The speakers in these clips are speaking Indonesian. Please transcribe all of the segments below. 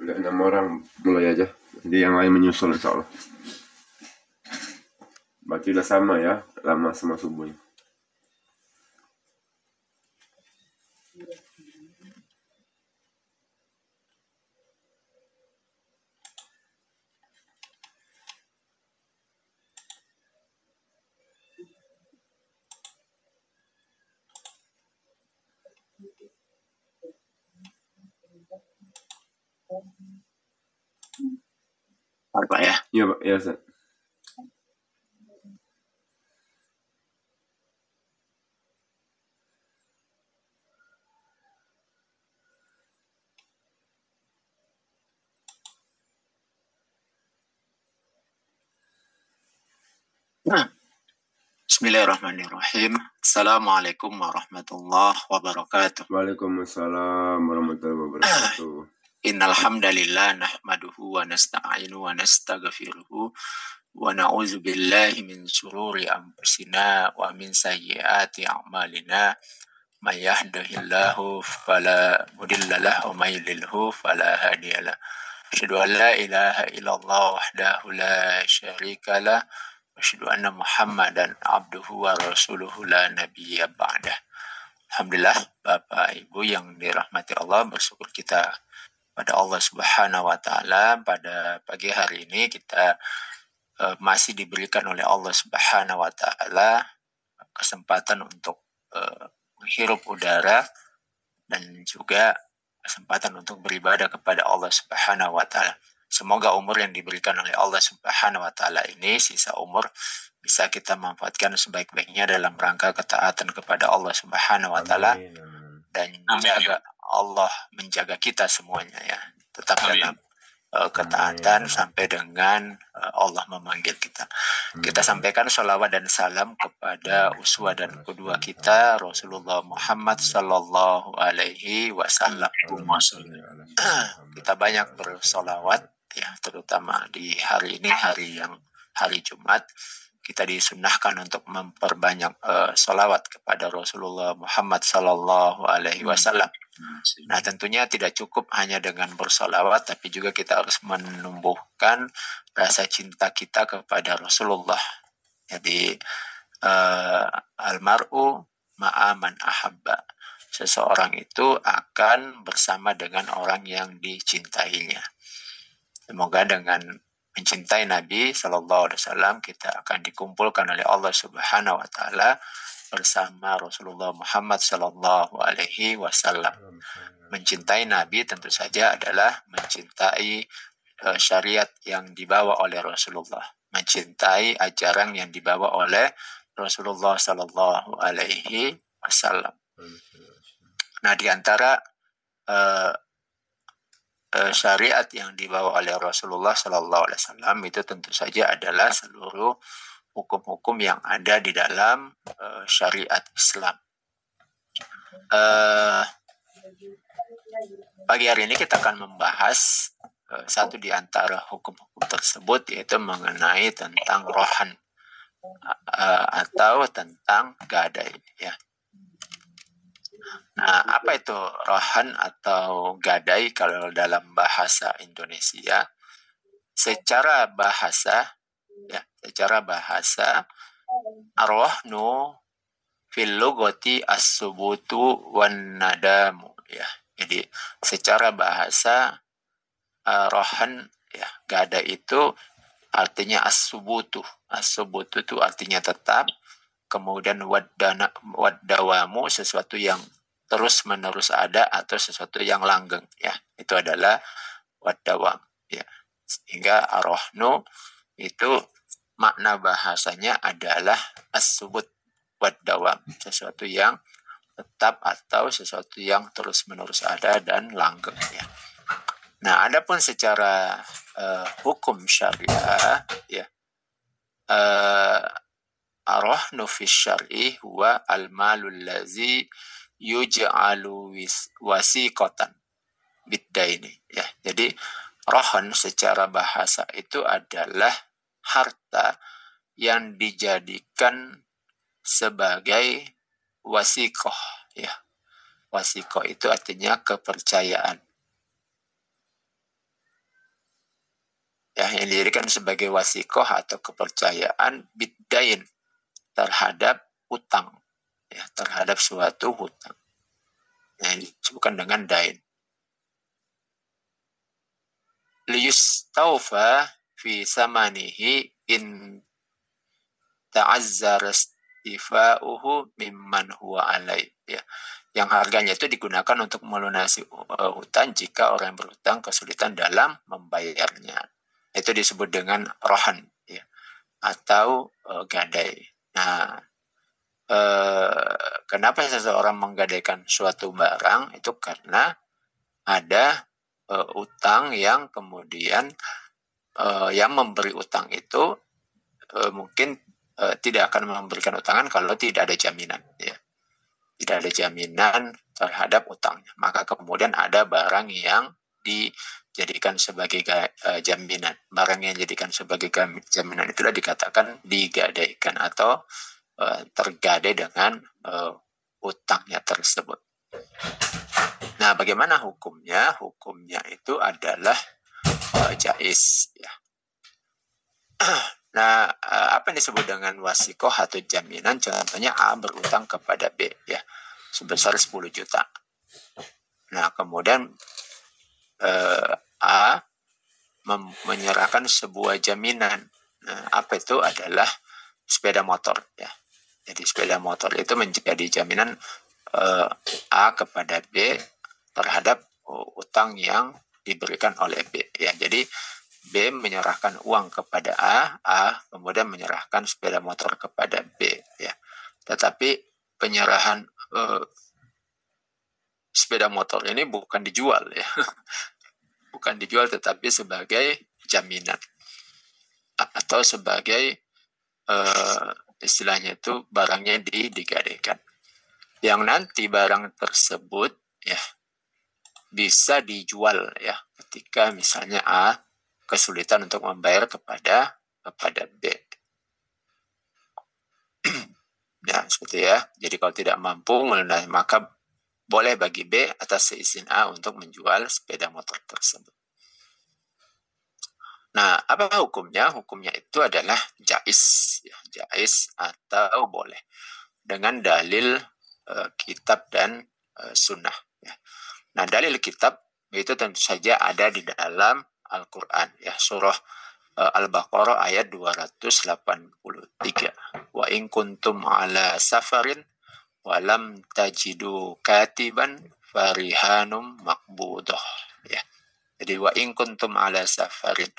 Udah 6 orang, mulai aja. Jadi yang lain menyusul insya Allah. Berarti udah sama ya, lama sama subuhnya. Pak ya? Iya Pak, ya Ustaz. Bismillahirrahmanirrahim. Assalamualaikum warahmatullahi wabarakatuh. Waalaikumsalam warahmatullahi wabarakatuh. Innal hamdalillah nahmaduhu wa nasta'inu wa nastaghfiruhu wa na'udzu billahi min shururi anfusina wa min sayyiati a'malina. May yahdihillahu fala mudilla lahu wa may yudlilhu fala hadiyalah. Asyhadu an la ilaha illallah wahdahu la syarika lah. Asyhadu anna Muhammadan abduhu wa rasuluhu la nabiyya ba'dah. Alhamdulillah, Bapak Ibu yang dirahmati Allah, bersyukur kita pada Allah Subhanahu wa taala pada pagi hari ini kita masih diberikan oleh Allah Subhanahu wa taala kesempatan untuk menghirup udara dan juga kesempatan untuk beribadah kepada Allah Subhanahu wa taala. Semoga umur yang diberikan oleh Allah Subhanahu wa taala ini, sisa umur, bisa kita manfaatkan sebaik-baiknya dalam rangka ketaatan kepada Allah Subhanahu wa taala dan menjaga Allah menjaga kita semuanya ya. Tetap dalam ketaatan sampai dengan Allah memanggil kita. Kita sampaikan sholawat dan salam kepada uswah dan kedua kita Rasulullah Muhammad sallallahu alaihi wasallam. Kita banyak bersolawat ya, terutama di hari ini, hari Jumat. Kita disunnahkan untuk memperbanyak sholawat kepada Rasulullah Muhammad sallallahu alaihi wasallam. Nah, tentunya tidak cukup hanya dengan bersolawat, tapi juga kita harus menumbuhkan rasa cinta kita kepada Rasulullah. Jadi almar'u ma'aman ahabba. Seseorang itu akan bersama dengan orang yang dicintainya. Semoga dengan mencintai Nabi Sallallahu Alaihi Wasallam kita akan dikumpulkan oleh Allah Subhanahu Wa Taala bersama Rasulullah Muhammad Sallallahu Alaihi Wasallam. Mencintai Nabi tentu saja adalah mencintai syariat yang dibawa oleh Rasulullah, mencintai ajaran yang dibawa oleh Rasulullah Sallallahu Alaihi Wasallam. Nah, di antara syariat yang dibawa oleh Rasulullah Sallallahu Alaihi Wasallam itu tentu saja adalah seluruh hukum-hukum yang ada di dalam syariat Islam. Pagi hari ini kita akan membahas satu di antara hukum-hukum tersebut, yaitu mengenai tentang rohan atau tentang gadai ya. Nah, apa itu rohan atau gadai kalau dalam bahasa Indonesia? Secara bahasa arwahnu fil lugati as-subutu wan nadamu ya. Jadi secara bahasa rohan ya, gadai itu artinya as-subutu. As-subutu itu artinya tetap. Kemudian wadawamu, sesuatu yang terus menerus ada atau sesuatu yang langgeng ya, itu adalah wadawam ya. Sehingga arrohnu itu makna bahasanya adalah as-subut wadawam, sesuatu yang tetap atau sesuatu yang terus menerus ada dan langgeng ya. Nah, adapun secara hukum syariah ya, arrohnu fi syar'i huwa al-malul lazi yuj'alu wasiqatan biddaini ya. Jadi rohon secara bahasa itu adalah harta yang dijadikan sebagai wasiqah ya. Wasiqah itu artinya kepercayaan. ya, yang dijadikan sebagai wasikoh atau kepercayaan biddain, terhadap utang, ya, terhadap suatu hutang, yang disebutkan dengan dain. Liyustawfa fi samanihi in ta'azzara istifa'uhu mimman huwa alai, ya, yang harganya itu digunakan untuk melunasi hutang jika orang yang berhutang kesulitan dalam membayarnya. Itu disebut dengan rohan, ya, atau gadai. Nah, kenapa seseorang menggadaikan suatu barang itu karena ada utang yang kemudian yang memberi utang itu mungkin tidak akan memberikan utangan kalau tidak ada jaminan, ya, tidak ada jaminan terhadap utangnya, maka kemudian ada barang yang dijadikan sebagai jaminan. Barang yang dijadikan sebagai jaminan itulah dikatakan digadaikan atau tergadai dengan utangnya tersebut. Nah, bagaimana hukumnya? Hukumnya itu adalah jaiz, ya. Nah, apa yang disebut dengan wasikoh atau jaminan? Contohnya A berutang kepada B, ya, sebesar 10 juta. Nah, kemudian A menyerahkan sebuah jaminan. Nah, apa itu? Adalah sepeda motor, ya. Jadi sepeda motor itu menjadi jaminan A kepada B terhadap utang yang diberikan oleh B, ya. Jadi B menyerahkan uang kepada A kemudian menyerahkan sepeda motor kepada B, ya. Tetapi penyerahan sepeda motor ini bukan dijual, ya. Bukan dijual, tetapi sebagai jaminan atau sebagai istilahnya itu barangnya digadaikan. Yang nanti barang tersebut, ya, bisa dijual, ya, ketika misalnya A kesulitan untuk membayar kepada B. Ya, seperti, ya. Jadi kalau tidak mampu melunasi, maka boleh bagi B atas seizin A untuk menjual sepeda motor tersebut. Nah, apa hukumnya? Hukumnya itu adalah jaiz, ya, jaiz atau boleh dengan dalil kitab dan sunnah, ya. Nah, dalil kitab itu tentu saja ada di dalam Al-Quran, ya, surah Al-Baqarah ayat 283. Wa in kuntum ala safarin walam tajidu katiban farihanum makbudah, ya. Jadi wa in kuntum ala safarin,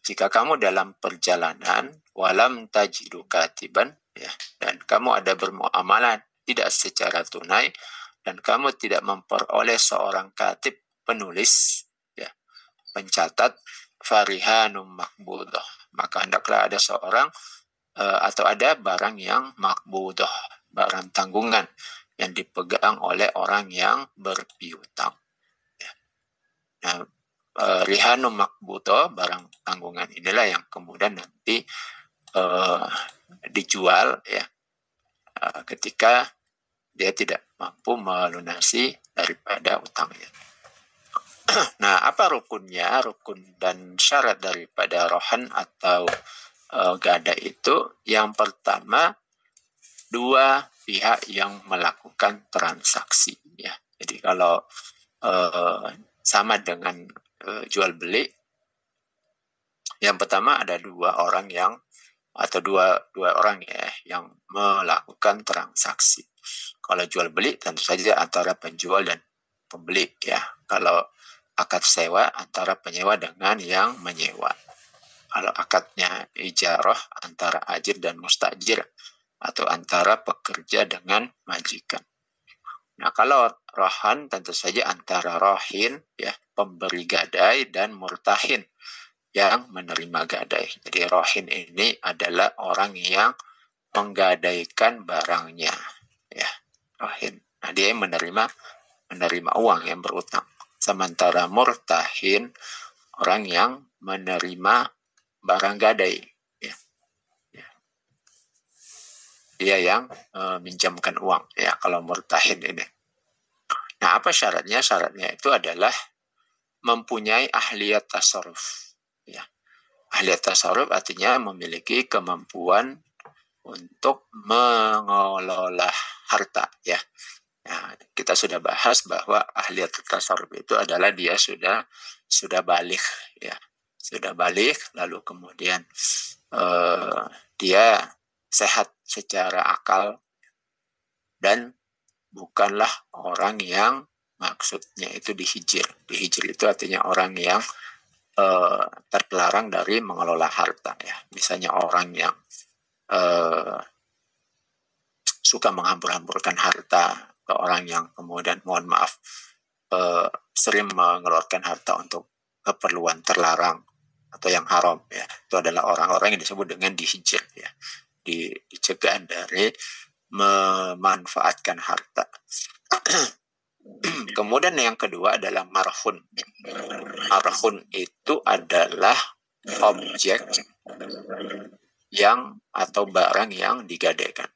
jika kamu dalam perjalanan, walam tajidu katiban, ya, dan kamu ada bermuamalah tidak secara tunai dan kamu tidak memperoleh seorang katib, penulis, ya, pencatat, farihanum makbudah, maka hendaklah ada seorang atau ada barang yang makbudah, barang tanggungan yang dipegang oleh orang yang berpiutang, ya. Nah, rihanum makbudah, barang tanggungan inilah yang kemudian nanti dijual, ya, ketika dia tidak mampu melunasi daripada utangnya. Nah, apa rukunnya? Rukun dan syarat daripada rohan atau gada itu, yang pertama, dua pihak yang melakukan transaksi, ya. Jadi kalau sama dengan jual beli, yang pertama ada dua orang yang atau dua orang, ya, yang melakukan transaksi. Kalau jual beli tentu saja antara penjual dan pembeli, ya. Kalau akad sewa antara penyewa dengan yang menyewa. Kalau akadnya ijarah antara ajir dan mustajir atau antara pekerja dengan majikan. Nah, kalau rohan tentu saja antara rohin, ya, pemberi gadai, dan murtahin yang menerima gadai. Jadi rohin ini adalah orang yang menggadaikan barangnya, ya, rohin. Nah, dia yang menerima uang yang berutang. Sementara murtahin orang yang menerima barang gadai, ya. Dia yang minjamkan uang, ya, kalau murtahin ini. Nah, apa syaratnya? Syaratnya itu adalah mempunyai ahliyat tasarruf, ya. Ahli tasarruf artinya memiliki kemampuan untuk mengelola harta, ya. Nah, kita sudah bahas bahwa ahli tasarruf itu adalah dia sudah balik, ya, sudah balik, lalu kemudian dia sehat secara akal dan bukanlah orang yang maksudnya itu dihijir. Dihijir itu artinya orang yang terlarang dari mengelola harta, ya. Misalnya orang yang suka menghambur-hamburkan harta, atau orang yang kemudian, mohon maaf, sering mengeluarkan harta untuk keperluan terlarang atau yang haram, ya. Itu adalah orang-orang yang disebut dengan dihijir, ya. Dicegah dari memanfaatkan harta. Kemudian yang kedua adalah marhun. Marhun itu adalah objek yang atau barang yang digadaikan,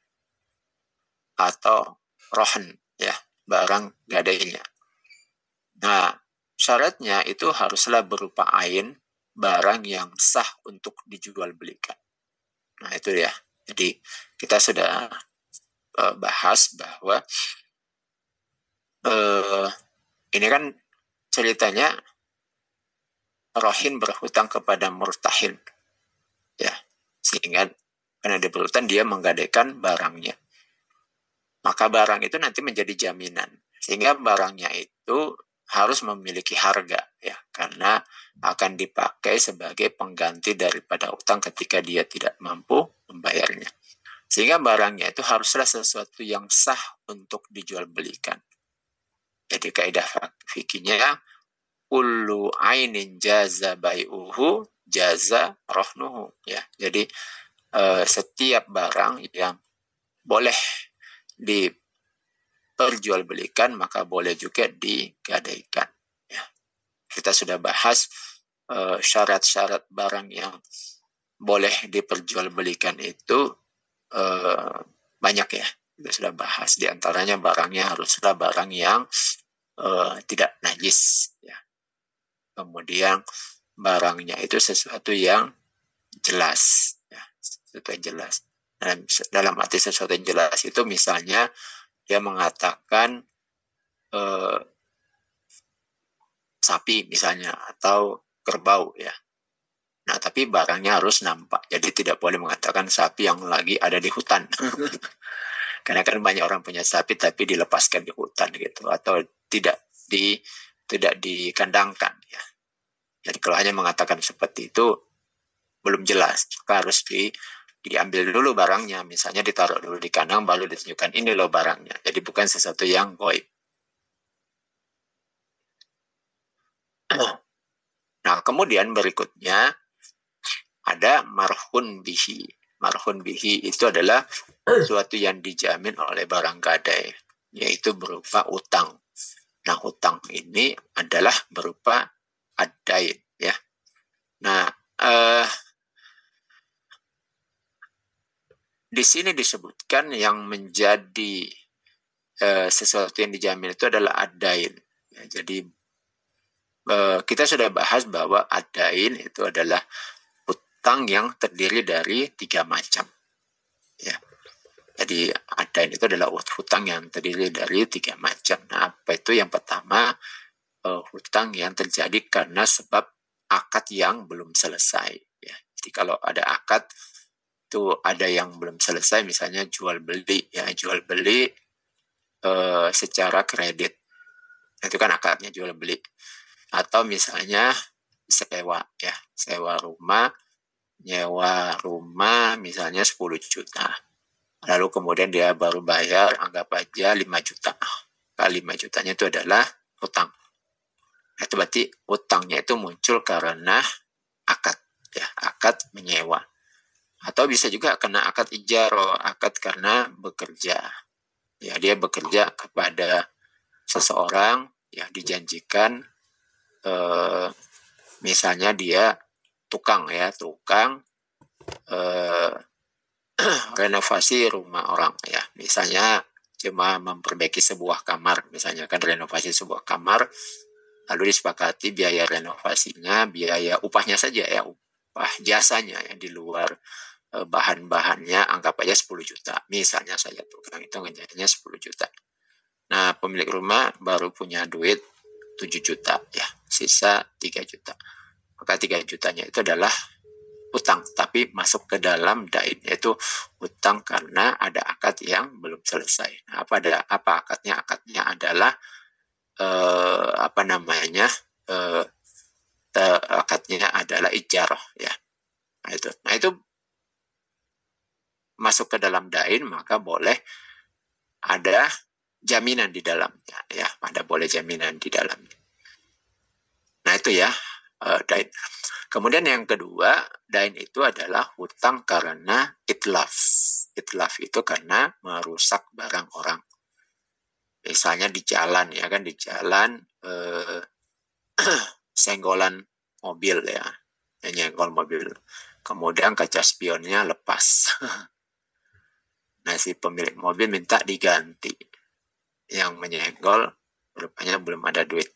atau rohan, ya, barang gadainya. Nah, syaratnya itu haruslah berupa ain, barang yang sah untuk dijual belikan. Nah, itu ya. Jadi kita sudah bahas bahwa ini kan ceritanya rohin berhutang kepada murtahin, ya, sehingga karena dia berhutang, dia menggadaikan barangnya, maka barang itu nanti menjadi jaminan, sehingga barangnya itu harus memiliki harga, ya, karena akan dipakai sebagai pengganti daripada utang ketika dia tidak mampu membayarnya. Sehingga barangnya itu haruslah sesuatu yang sah untuk dijual belikan. Jadi kaidah fikihnya, kullu ainin jaza bai'uhu jaza rohnuhu, ya. Jadi setiap barang yang boleh diperjualbelikan maka boleh juga digadaikan, ya. Kita sudah bahas syarat-syarat barang yang boleh diperjualbelikan itu banyak, ya. Kita sudah bahas, di antaranya barangnya haruslah barang yang tidak najis, ya. Kemudian barangnya itu sesuatu yang jelas, ya, sesuatu yang jelas. Dan dalam arti sesuatu yang jelas itu misalnya dia mengatakan sapi misalnya, atau kerbau, ya. Nah, tapi barangnya harus nampak. Jadi tidak boleh mengatakan sapi yang lagi ada di hutan. Karena kan banyak orang punya sapi tapi dilepaskan di hutan gitu, atau tidak dikandangkan, ya. Jadi kalau hanya mengatakan seperti itu belum jelas, maka harus diambil dulu barangnya, misalnya ditaruh dulu di kandang baru ditunjukkan ini loh barangnya. Jadi bukan sesuatu yang goib. Nah, kemudian berikutnya ada marhun bihi. Marhun bihi itu adalah sesuatu yang dijamin oleh barang gadai, yaitu berupa utang. Nah, utang ini adalah berupa ad-dain, ya. Nah, di sini disebutkan yang menjadi sesuatu yang dijamin itu adalah ad-dain. Ya, jadi kita sudah bahas bahwa ad-dain itu adalah utang yang terdiri dari 3 macam, ya. Jadi ad-dain itu adalah hutang yang terdiri dari 3 macam. Nah, apa itu? Yang pertama, hutang yang terjadi karena sebab akad yang belum selesai, ya. Jadi kalau ada akad itu ada yang belum selesai, misalnya jual beli, ya, jual beli secara kredit, itu kan akadnya jual beli. Atau misalnya sewa, ya, sewa rumah, nyewa rumah misalnya 10 juta. Lalu kemudian dia baru bayar, anggap aja 5 juta. Nah, 5 jutanya itu adalah utang. Itu berarti utangnya itu muncul karena akad, ya, akad menyewa. Atau bisa juga kena akad ijaro, akad karena bekerja. Ya, dia bekerja kepada seseorang yang dijanjikan, misalnya dia tukang, ya, tukang renovasi rumah orang, ya. Misalnya cuma memperbaiki sebuah kamar, misalnya kan renovasi sebuah kamar, lalu disepakati biaya renovasinya, biaya upahnya saja, ya, jasanya ya, di luar bahan-bahannya, anggap aja 10 juta. Misalnya saja tukang itu ngejarnya 10 juta. Nah, pemilik rumah baru punya duit 7 juta ya, sisa 3 juta. Maka 3 jutanya itu adalah hutang, tapi masuk ke dalam dain, yaitu hutang karena ada akad yang belum selesai. Nah, apa akadnya? Akadnya adalah akadnya adalah ijarah ya. Nah itu masuk ke dalam dain, maka boleh ada jaminan di dalamnya ya, boleh jaminan di dalamnya. Nah itu ya dain. Kemudian yang kedua, dain itu adalah hutang karena itlaf. Itlaf itu karena merusak barang orang. Misalnya di jalan ya kan, di jalan senggolan mobil ya, nyenggol mobil. Kemudian kaca spionnya lepas. Nah si pemilik mobil minta diganti. Yang menyenggol rupanya belum ada duit.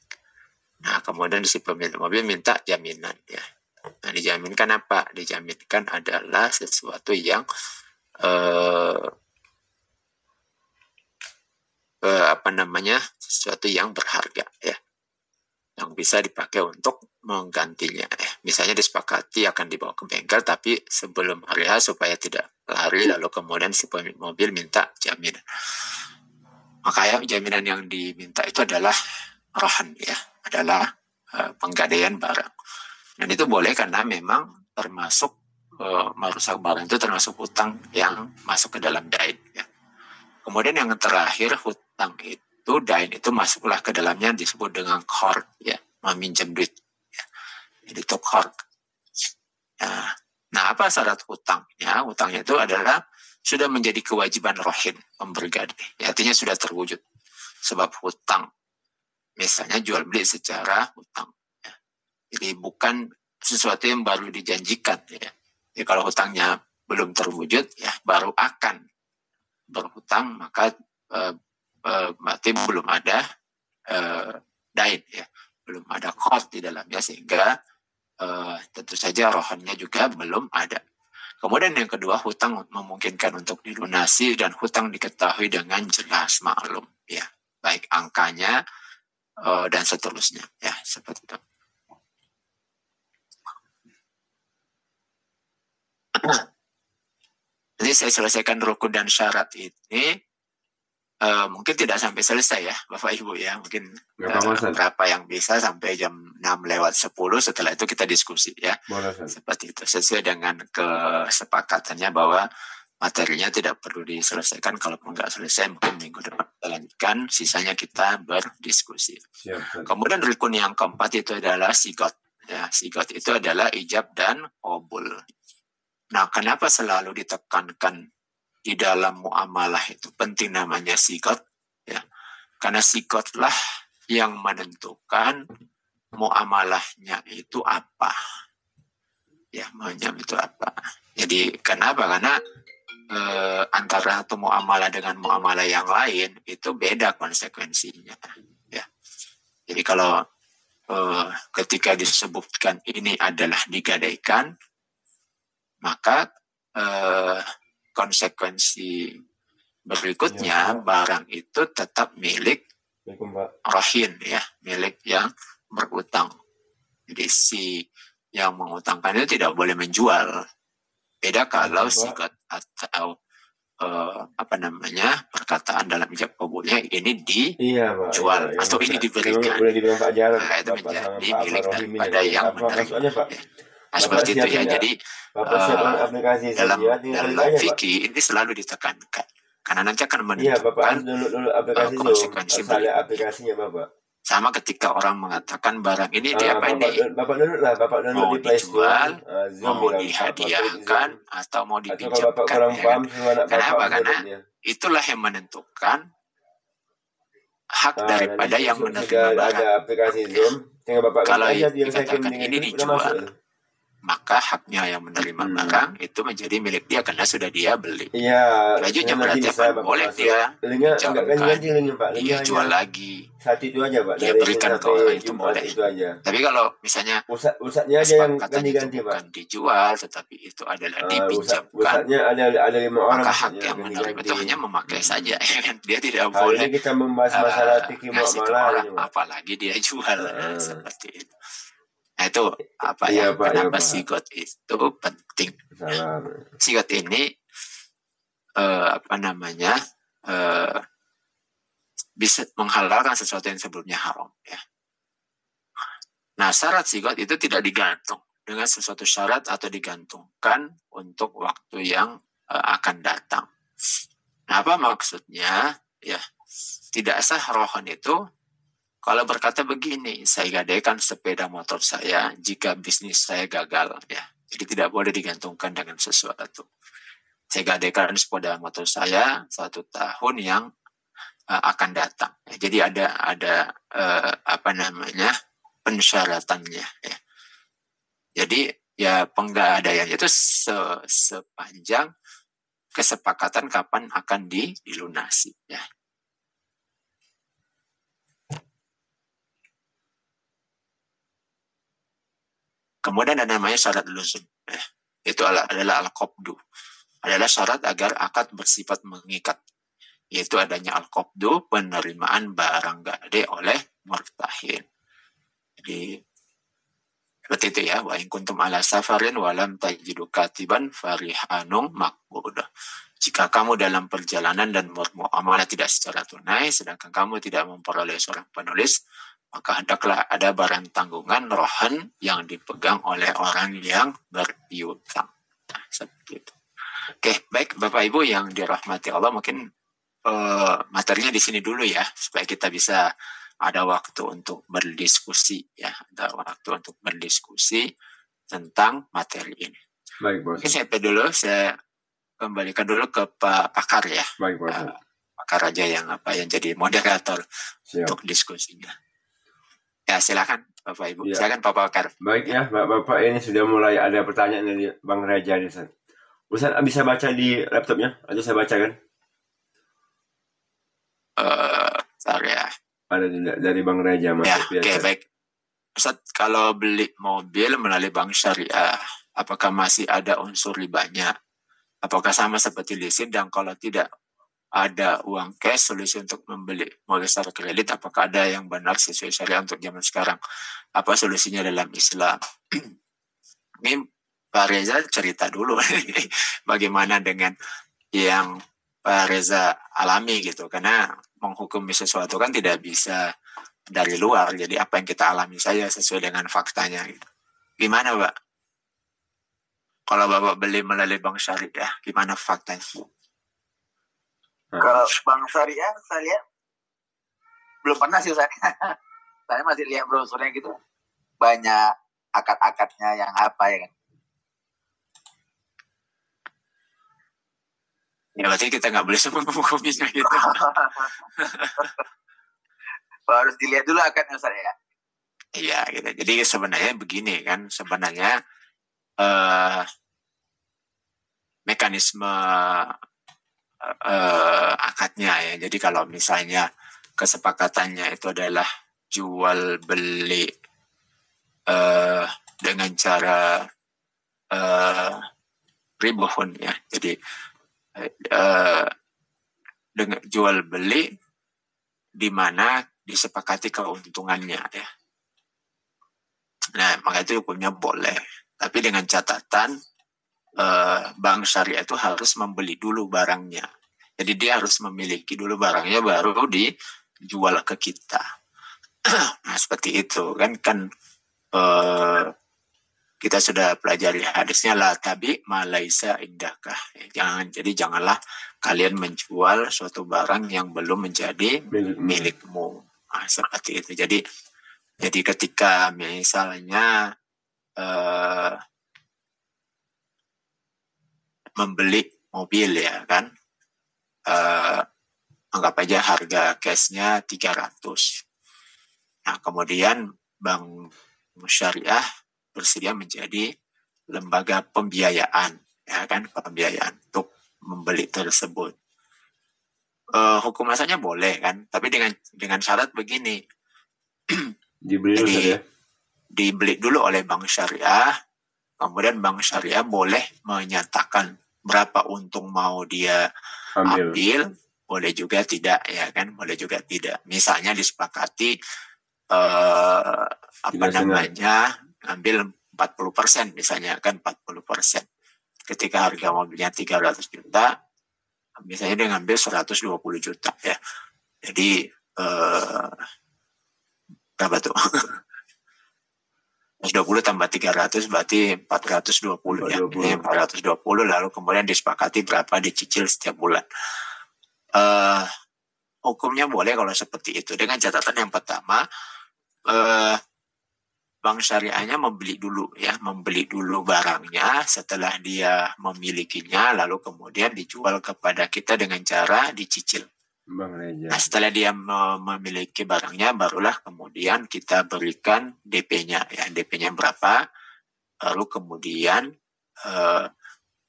Nah kemudian si pemilik mobil minta jaminan ya. Nah dijaminkan apa? Dijaminkan adalah sesuatu yang sesuatu yang berharga ya, yang bisa dipakai untuk menggantinya ya. Misalnya disepakati akan dibawa ke bengkel, tapi sebelum hari H supaya tidak lari, lalu kemudian si pemilik mobil minta jaminan. Maka ya, jaminan yang diminta itu adalah rahan ya, adalah penggadaian barang. Dan itu boleh karena memang termasuk merusak barang itu termasuk hutang yang masuk ke dalam dain ya. Kemudian yang terakhir, hutang itu, dain itu masuklah ke dalamnya disebut dengan qard ya, meminjam duit ya. Jadi itu qard ya. Nah apa syarat hutangnya? Hutangnya itu adalah sudah menjadi kewajiban rohin, membergadai ya, artinya sudah terwujud. Sebab hutang misalnya jual beli secara hutang ya. Jadi bukan sesuatu yang baru dijanjikan ya. Jadi kalau hutangnya belum terwujud ya, baru akan berhutang, maka berarti belum ada dain ya, belum ada qard di dalamnya, sehingga tentu saja rohannya juga belum ada. Kemudian yang kedua, hutang memungkinkan untuk dilunasi dan hutang diketahui dengan jelas maklum ya, baik angkanya dan seterusnya ya, seperti itu. Jadi saya selesaikan rukun dan syarat ini, mungkin tidak sampai selesai ya Bapak Ibu ya, mungkin berapa yang bisa sampai jam 6:10, setelah itu kita diskusi ya. Seperti itu, sesuai dengan kesepakatannya bahwa materinya tidak perlu diselesaikan. Kalau nggak selesai mungkin minggu depan kita lanjutkan, sisanya kita berdiskusi. Siap. Kemudian rukun yang keempat itu adalah sigot ya. Sigot itu adalah ijab dan qabul. Nah, kenapa selalu ditekankan di dalam muamalah itu penting namanya sigot ya? Karena sigotlah yang menentukan muamalahnya itu apa ya, maunya itu apa. Jadi kenapa? Karena antara satu muamalah dengan muamalah yang lain itu beda konsekuensinya ya. Jadi kalau ketika disebutkan ini adalah digadaikan, maka konsekuensi berikutnya barang itu tetap milik rahin ya, milik yang berutang. Jadi si yang mengutangkan itu tidak boleh menjual. Beda kalau sigot atau perkataan dalam ijab qabulnya ini dijual atau ini diberikan. Nah, itu menjadi milik daripada yang menerima. Nah, seperti itu ya. Jadi dalam fikih ini selalu ditekankan karena nanti akan menentukan konsekuensi berikutnya. Sama ketika orang mengatakan barang ini diapain nih? Mau dijual, mau dihadiahkan, atau mau dipinjamkan ya kan? Kenapa? Karena itulah yang menentukan hak daripada yang menerima barang. Kalau dikatakan ini dijual, maka haknya yang menerima barang itu menjadi milik dia karena sudah dia beli. Iya. Selanjutnya berarti apa? Boleh dia Ganti Pak. Dia jual lagi. Satu itu aja Pak. Dia berikan ke orang itu boleh. Itu aja. Tapi kalau misalnya pusatnya aja yang ganti-ganti Pak. Bukan dijual, tetapi itu adalah dipinjamkan. Pusatnya ada 5 orang. Maka hak yang menerima itu hanya memakai saja. Dia tidak boleh. Ini kita membahas masalah fikih muamalah. Apalagi dia jual seperti itu. Nah itu apa ya? Kenapa sigot itu penting? Sigot ini bisa menghalalkan sesuatu yang sebelumnya haram ya. Nah syarat sigot itu tidak digantung dengan sesuatu syarat atau digantungkan untuk waktu yang akan datang. Nah apa maksudnya ya? Tidak sah rohon itu kalau berkata begini, saya gadaikan sepeda motor saya jika bisnis saya gagal ya. Jadi tidak boleh digantungkan dengan sesuatu. Saya gadaikan sepeda motor saya 1 tahun yang akan datang. Jadi ada pensyaratannya ya. Jadi ya penggadaian itu sepanjang kesepakatan kapan akan dilunasi ya. Kemudian ada namanya syarat luzum. Itu adalah al-qabdu. Adalah syarat agar akad bersifat mengikat. Yaitu adanya al-qabdu, penerimaan barang gade oleh murtahin. Jadi seperti itu ya. Wa in kuntum ala safarin walam tajidu katiban farihanung maqbudah. Jika kamu dalam perjalanan dan bermuamalah tidak secara tunai, sedangkan kamu tidak memperoleh seorang penulis, maka hendaklah ada barang tanggungan rohan yang dipegang oleh orang yang berpiutang. Nah, seperti itu. Oke, baik Bapak Ibu yang dirahmati Allah, mungkin materinya di sini dulu ya, supaya kita bisa ada waktu untuk berdiskusi ya, ada waktu untuk berdiskusi tentang materi ini. Baik, Bos. Oke, saya kembalikan dulu ke Pak Pakar ya. Baik, Bos. Pakar aja yang jadi moderator. Siap. Untuk diskusinya. Ya silakan Bapak Ibu. Ya. Silakan Pak Pakar. Baik ya Bapak, ini sudah mulai ada pertanyaan dari Bang Reja nih Ustaz. Ustaz bisa baca di laptopnya? Atau saya baca kan? Sorry ya. Ada dari Bang Reja Mas. Ya, oke, baik. Ustaz, kalau beli mobil melalui bank syariah, apakah masih ada unsur ribanya? Apakah sama seperti leasing? Dan kalau tidak ada uang cash, solusi untuk membeli mobil secara kredit, apakah ada yang benar sesuai syariah untuk zaman sekarang? Apa solusinya dalam Islam? Ini Pak Reza cerita dulu bagaimana dengan yang Pak Reza alami gitu, karena menghukumi sesuatu kan tidak bisa dari luar, jadi apa yang kita alami saya sesuai dengan faktanya gitu. Gimana Pak? Kalau Bapak beli melalui bank syariah, gimana faktanya? Kalau bank syariah saya lihat belum pernah sih saya. Saya masih lihat brosurnya gitu. Banyak akad-akadnya yang apa ya kan. Ya berarti kita nggak boleh semua menghukuminya gitu. Harus dilihat dulu akadnya saya. Iya gitu. Jadi sebenarnya begini kan, sebenarnya mekanisme akadnya ya. Jadi kalau misalnya kesepakatannya itu adalah jual beli dengan cara ribohun ya. Jadi dengan jual beli di mana disepakati keuntungannya ya. Nah, maka itu hukumnya boleh. Tapi dengan catatan bank syariah itu harus membeli dulu barangnya. Jadi dia harus memiliki dulu barangnya baru dijual ke kita. Nah seperti itu kan kita sudah pelajari hadisnya lah, tapi malaisa indakah. Janganlah kalian menjual suatu barang yang belum menjadi milikmu. Nah, seperti itu. Jadi ketika misalnya membeli mobil ya kan, anggap aja harga cashnya 300. Nah kemudian bank syariah bersedia menjadi lembaga pembiayaan, ya kan, pembiayaan untuk membeli tersebut. Hukum asalnya boleh kan, tapi dengan syarat begini. Dibeli dulu Jadi ya. dibeli dulu oleh bank syariah, kemudian bank syariah boleh menyatakan berapa untung mau dia ambil, boleh juga tidak, ya kan, boleh juga tidak. Misalnya disepakati ambil 40% misalnya kan, 40%. Ketika harga mobilnya 300 juta, misalnya dia ngambil 120 juta ya. Jadi berapa tuh? 120 tambah 300 berarti 420 ya. Jadi 420 lalu kemudian disepakati berapa dicicil setiap bulan. Hukumnya boleh kalau seperti itu, dengan catatan yang pertama, bank syariahnya membeli dulu barangnya. Setelah dia memilikinya, lalu kemudian dijual kepada kita dengan cara dicicil. Nah, setelah dia memiliki barangnya, barulah kemudian kita berikan DP-nya, ya, DP-nya berapa, lalu kemudian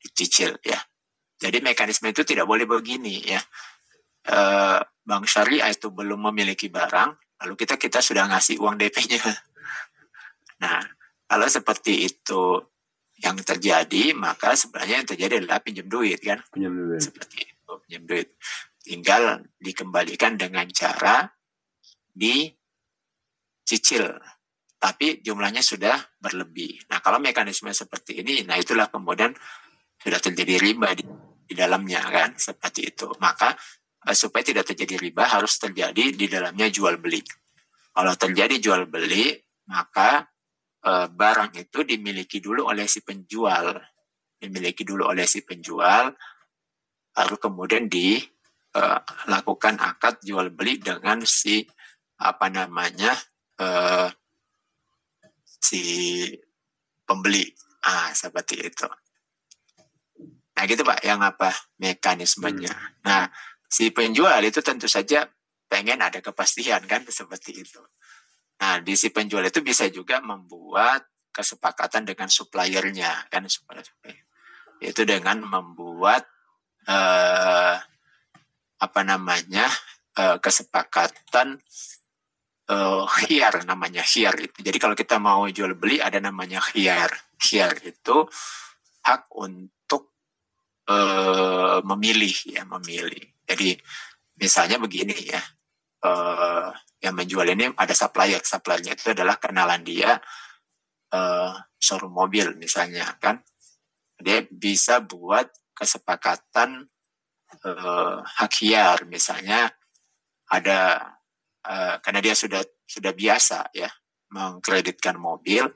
dicicil, ya. Jadi mekanisme itu tidak boleh begini, ya. Bank syariah itu belum memiliki barang, lalu kita sudah ngasih uang DP-nya. Nah, kalau seperti itu yang terjadi, maka sebenarnya yang terjadi adalah pinjam duit kan. Pinjam duit. Seperti itu, pinjam duit. Tinggal dikembalikan dengan cara dicicil, tapi jumlahnya sudah berlebih. Nah, kalau mekanisme seperti ini, nah itulah kemudian sudah terjadi riba di dalamnya kan, seperti itu. Maka supaya tidak terjadi riba harus terjadi di dalamnya jual beli. Kalau terjadi jual beli, maka barang itu dimiliki dulu oleh si penjual, lalu kemudian dilakukan akad jual beli dengan si si pembeli, seperti itu. Nah gitu Pak, yang mekanismenya. Nah si penjual itu tentu saja pengen ada kepastian kan, seperti itu. Nah, di si penjual itu bisa juga membuat kesepakatan dengan suppliernya kan, yaitu dengan membuat kesepakatan khiyar, namanya khiyar itu. Jadi kalau kita mau jual beli ada namanya khiyar. Khiyar itu hak untuk memilih. Jadi misalnya begini ya. Yang menjual ini ada suppliernya itu adalah kenalan dia, showroom mobil misalnya kan, dia bisa buat kesepakatan hak khiyar, misalnya ada karena dia sudah biasa ya mengkreditkan mobil,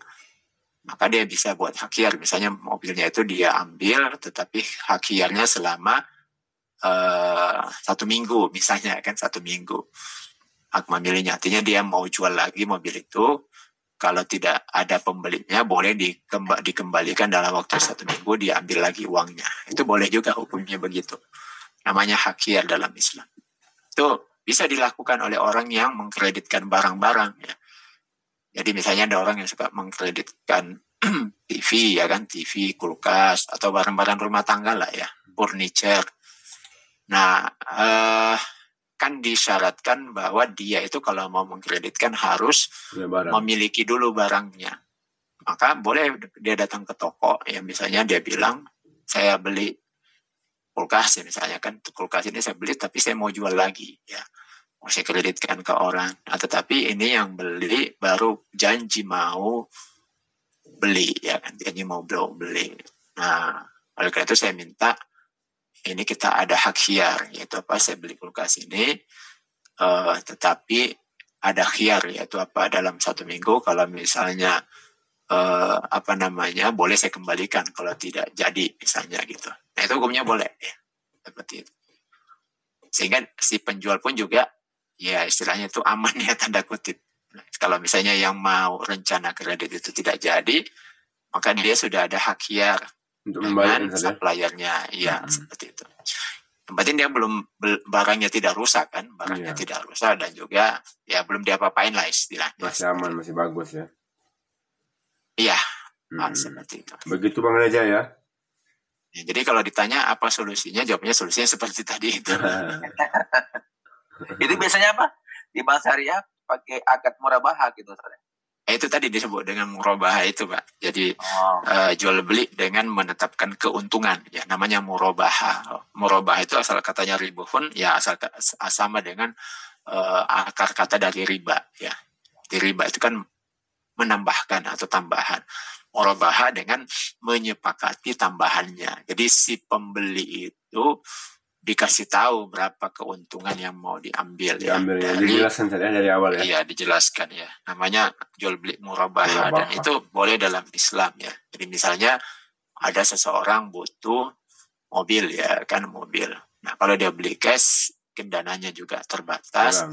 maka dia bisa buat hak khiyar, misalnya mobilnya itu dia ambil tetapi hak khiyarnya selama 1 minggu misalnya kan, 1 minggu hak memilihnya. Artinya dia mau jual lagi mobil itu, kalau tidak ada pembelinya boleh dikembalikan dalam waktu 1 minggu, diambil lagi uangnya. Itu boleh juga hukumnya begitu. Namanya hak khiyar dalam Islam. Itu bisa dilakukan oleh orang yang mengkreditkan barang-barang ya. Jadi misalnya ada orang yang suka mengkreditkan TV ya kan, TV, kulkas atau barang-barang rumah tangga lah ya, furniture. Nah, kan disyaratkan bahwa dia itu kalau mau mengkreditkan harus memiliki dulu barangnya. Maka boleh dia datang ke toko, ya misalnya dia bilang, saya beli kulkas ya misalnya kan, kulkas ini saya beli tapi saya mau jual lagi ya, mau saya kreditkan ke orang. Nah, tetapi ini yang beli baru janji mau beli ya kan, janji mau beli. Nah, oleh karena itu saya minta ini kita ada hak khiyar, yaitu saya beli kulkas ini, tetapi ada khiyar, yaitu dalam 1 minggu kalau misalnya boleh saya kembalikan, kalau tidak jadi misalnya gitu. Nah itu hukumnya boleh ya, seperti itu. Sehingga si penjual pun juga ya istilahnya itu aman ya, tanda kutip. Nah, kalau misalnya yang mau rencana kredit itu tidak jadi, maka dia sudah ada hak khiyar dengan suppliernya, ya seperti itu. Yang penting dia barangnya tidak rusak kan, tidak rusak, dan juga ya belum diapa-apain lah istilahnya. Masih aman, masih bagus ya. Iya, Seperti itu. Begitu Bang Reza ya. Ya, jadi kalau ditanya apa solusinya, jawabnya solusinya seperti tadi itu. Itu biasanya apa? Di bank syariah pakai akad murabahah gitu. Itu tadi disebut dengan murabahah itu, Pak. Jadi jual beli dengan menetapkan keuntungan, ya namanya murabahah. Murabahah itu asal katanya ribuhun, ya sama dengan akar kata dari riba, ya. Di riba itu kan menambahkan atau tambahan. Murabahah dengan menyepakati tambahannya. Jadi si pembeli itu dikasih tahu berapa keuntungan yang mau diambil, ya. Dijelaskan dari awal ya. Iya, dijelaskan ya. Namanya jual beli murabahah, dan itu boleh dalam Islam ya. Jadi misalnya ada seseorang butuh mobil, ya kan, mobil. Nah, kalau dia beli cash, dananya juga terbatas.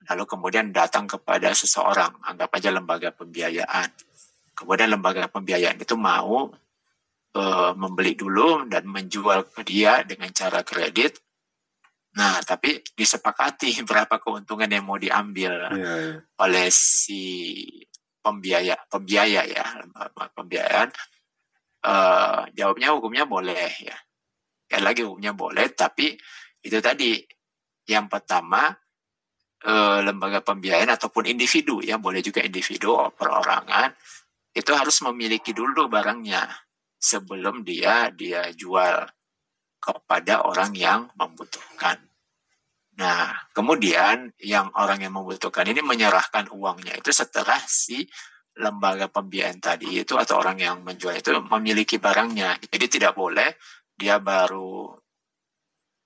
Lalu kemudian datang kepada seseorang, anggap aja lembaga pembiayaan. Kemudian lembaga pembiayaan itu mau membeli dulu dan menjual ke dia dengan cara kredit. Nah, tapi disepakati berapa keuntungan yang mau diambil oleh si pembiaya ya, pembiayaan. Jawabnya hukumnya boleh ya. Ya lagi hukumnya boleh, tapi itu tadi yang pertama lembaga pembiayaan ataupun individu, ya boleh juga individu perorangan, itu harus memiliki dulu barangnya sebelum dia jual kepada orang yang membutuhkan. Nah, kemudian yang orang yang membutuhkan ini menyerahkan uangnya itu setelah si lembaga pembiayaan tadi itu atau orang yang menjual itu memiliki barangnya. Jadi tidak boleh dia baru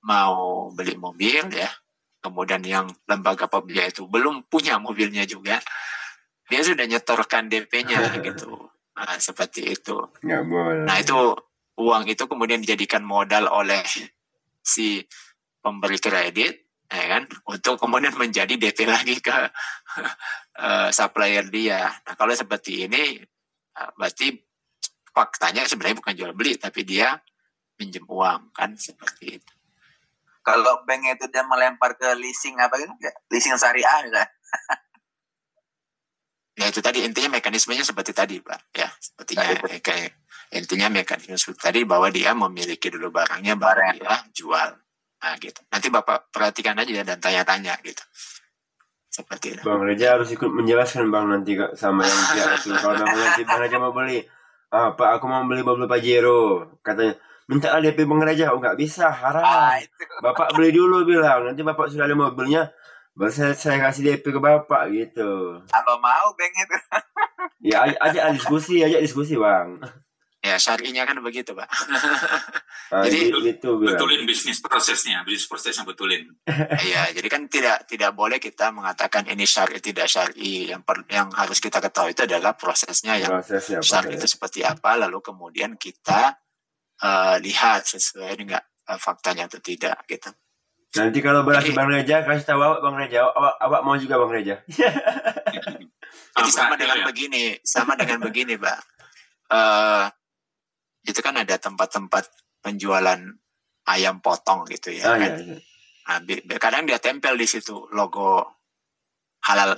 mau beli mobil, ya, kemudian yang lembaga pembiayaan itu belum punya mobilnya juga, dia sudah nyetorkan DP-nya gitu. Nah, seperti itu. Nggak boleh. Nah, itu uang itu kemudian dijadikan modal oleh si pemberi kredit, ya kan, untuk kemudian menjadi DP lagi ke supplier dia. Nah, kalau seperti ini, berarti faktanya sebenarnya bukan jual beli, tapi dia pinjam uang, kan, seperti itu. Kalau bank itu dia melempar ke leasing apa gitu, leasing syariah misalnya. Ya itu tadi intinya mekanismenya seperti tadi, Pak. Ya, sepertinya kayak intinya mekanisme seperti tadi bahwa dia memiliki dulu barangnya baru dia jual. Nah, gitu. Nanti Bapak perhatikan aja ya dan tanya-tanya gitu. Seperti itu. Bang Reza harus ikut menjelaskan Bang nanti sama yang pihak itu. Kalau nanti Bang Reza mau beli, Pak aku mau beli mobil Pajero, katanya minta DP Bang Reza, nggak bisa, haram. Bapak beli dulu bilang, nanti Bapak sudah ada mobilnya, baru saya kasih DP ke Bapak gitu. Apa mau bank itu? Ya ajak diskusi Bang. Ya syar'inya kan begitu, Pak. Jadi itu betulin bisnis prosesnya betulin. Iya, jadi kan tidak boleh kita mengatakan ini syar'i tidak syar'i. Yang harus kita ketahui itu adalah prosesnya yang syar'i itu seperti apa, lalu kemudian kita lihat sesuai dengan faktanya atau tidak gitu. Nanti kalau berhasil Bang Reza, kasih tahu Bang Reza, awak mau juga Bang Reza. Jadi sama dengan begini, Pak. Itu kan ada tempat-tempat penjualan ayam potong gitu ya. Kan? Iya. Nah, kadang dia tempel di situ logo halal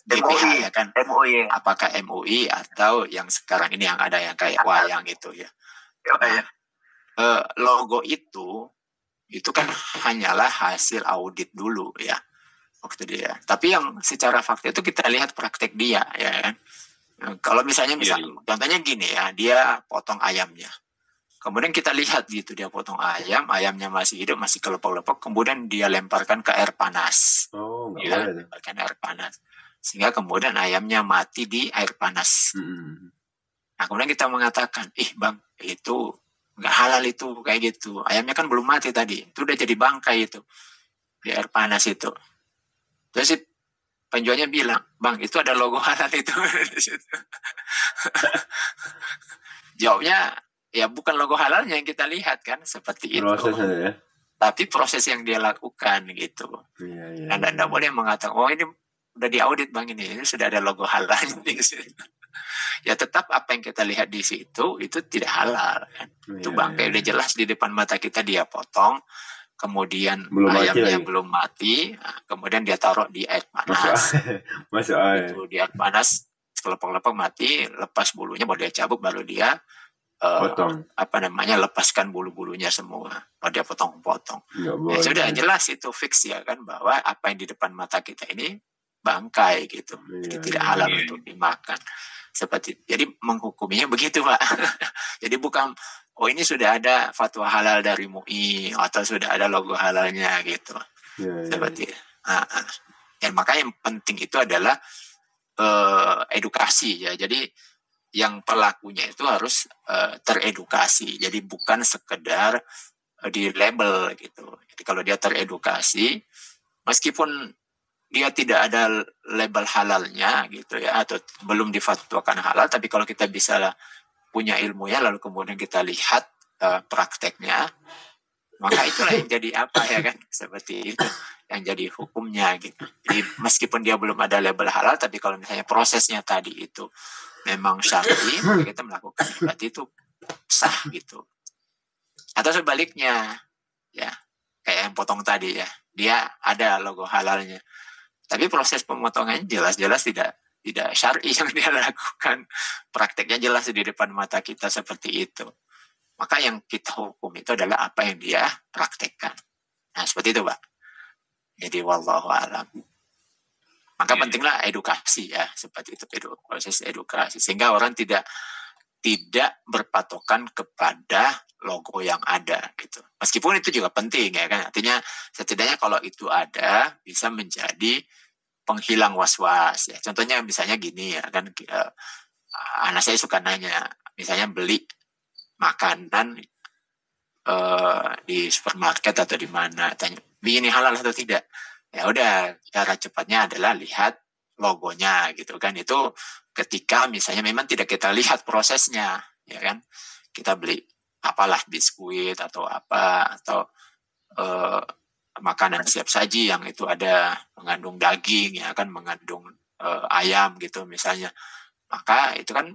DPH, ya kan. MUI. Apakah MUI atau yang sekarang ini yang ada yang kayak wayang gitu ya. Nah, logo itu kan hanyalah hasil audit dulu ya waktu dia. Tapi yang secara fakta itu kita lihat praktek dia, ya kan. Kalau misalnya contohnya gini ya, dia potong ayamnya. Kemudian kita lihat gitu, dia potong ayamnya masih hidup, masih kelepok-lepok, kemudian dia lemparkan ke air panas. Lemparkan air panas. Sehingga kemudian ayamnya mati di air panas. Nah, kemudian kita mengatakan, Bang, itu nggak halal itu, kayak gitu. Ayamnya kan belum mati tadi, itu udah jadi bangkai itu, di air panas itu. Terus penjualnya bilang, Bang, itu ada logo halal itu. Jawabnya, ya bukan logo halalnya yang kita lihat kan, seperti itu. Prosesnya ya. Tapi proses yang dia lakukan gitu. Dan Anda boleh mengatakan, ini udah diaudit Bang, ini sudah ada logo halalnya di situ. Ya tetap apa yang kita lihat di situ itu tidak halal kan. Itu bangkai udah jelas di depan mata kita dia potong. Kemudian ayamnya belum mati, kemudian dia taruh di air panas. Masuk air. Itu di air panas kelepek-kelepek mati, lepas bulunya baru dia cabut, baru dia Potong. lepaskan bulu-bulunya semua, baru dia potong-potong. Nggak Ya sudah boleh. jelas itu fix ya kan, bahwa apa yang di depan mata kita ini bangkai gitu, jadi Iya, tidak iya. halal untuk dimakan. Seperti jadi menghukuminya begitu Pak. Jadi bukan ini sudah ada fatwa halal dari MUI atau sudah ada logo halalnya gitu. Iya, iya. Seperti dan maka yang penting itu adalah edukasi ya. Jadi yang pelakunya itu harus teredukasi. Jadi bukan sekedar di label gitu. Jadi kalau dia teredukasi, meskipun dia tidak ada label halalnya gitu ya, atau belum difatwakan halal, tapi kalau kita bisa punya ilmunya lalu kemudian kita lihat prakteknya, maka itulah yang jadi apa ya kan, seperti itu yang jadi hukumnya gitu. Jadi meskipun dia belum ada label halal, tapi kalau misalnya prosesnya tadi itu memang syar'i, maka kita melakukan berarti itu sah gitu. Atau sebaliknya ya, kayak yang potong tadi ya, dia ada logo halalnya, tapi proses pemotongannya jelas-jelas tidak syar'i yang dia lakukan. Prakteknya jelas di depan mata kita seperti itu. Maka yang kita hukum itu adalah apa yang dia praktekkan. Nah, seperti itu, Pak. Jadi wallahu a'lam. Maka pentinglah edukasi ya, seperti itu, proses edukasi sehingga orang tidak berpatokan kepada logo yang ada gitu. Meskipun itu juga penting ya kan. Artinya setidaknya kalau itu ada bisa menjadi penghilang was-was ya. Contohnya misalnya gini ya kan, anak saya suka nanya, misalnya beli makanan di supermarket atau di mana, tanya, ini halal atau tidak? Ya udah, cara cepatnya adalah lihat logonya gitu kan. Itu ketika misalnya memang tidak kita lihat prosesnya ya kan, kita beli apalah biskuit atau apa, atau makanan siap saji yang itu ada mengandung daging ya kan, mengandung ayam gitu misalnya, maka itu kan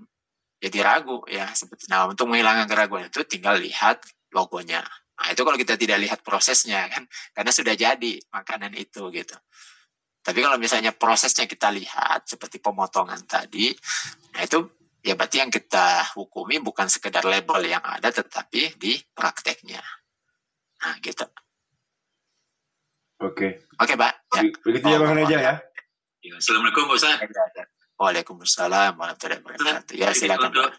jadi ragu ya. Nah, untuk menghilangkan keraguan itu tinggal lihat logonya. Nah, itu kalau kita tidak lihat prosesnya kan, karena sudah jadi makanan itu gitu. Tapi kalau misalnya prosesnya kita lihat seperti pemotongan tadi, nah itu ya berarti yang kita hukumi bukan sekedar label yang ada, tetapi di prakteknya. Nah, gitu. Oke, Pak. Ya. Begitu ya Bang Reja ya. Assalamualaikum Pak Ustaz. Waalaikumsalam warahmatullahi wabarakatuh. Ya, silakan. Untuk